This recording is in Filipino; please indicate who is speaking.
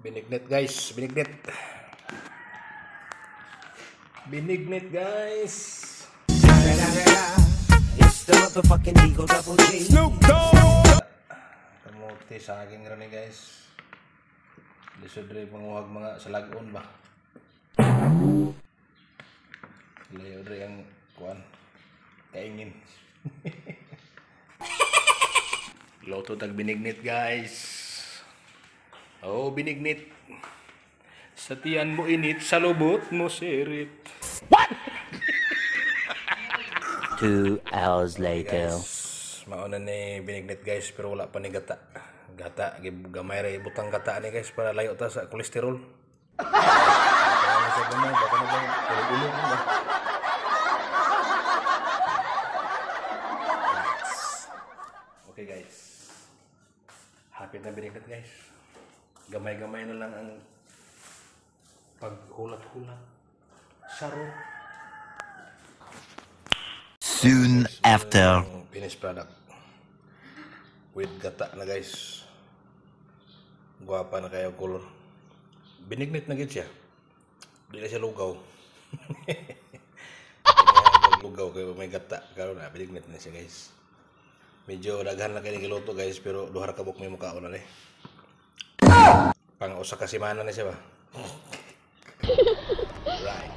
Speaker 1: Binignit guys, binignit. Binignit guys.
Speaker 2: It's the motherfucking Eagle Double G.
Speaker 3: Snoop Dogg.
Speaker 1: Kamuti sa aking rin guys. Lisod rin panguhag mga salagon ba. Layo rin ang kuan. Kaingin. Loto tag binignit guys. Oh, binignit. Sa tiyan mo init, sa lubot mo sirit.
Speaker 2: 2 hours later.
Speaker 1: Guys, mauna ni binignit guys, pero wala pa ni gata. Gata, gamay rin butang gata ni guys para layo ta sa kolesterol. Baka na sa gamay, baka na bang ulo ba? Okay guys. Happy na binignit guys. Gamay-gamay na lang ang paghulat-hulat. Saro.
Speaker 2: Soon after.
Speaker 1: Finished product. With gata na guys. Guwapa na kayo color. Binignit na gid siya. Di na siya lugaw. Lugaw kayo may gata. Karon na binignit na siya guys. Medyo daghan na kayo giluto guys, pero duhar kabuk may mukha na eh. Pang usa ka semana na siya ba? Right.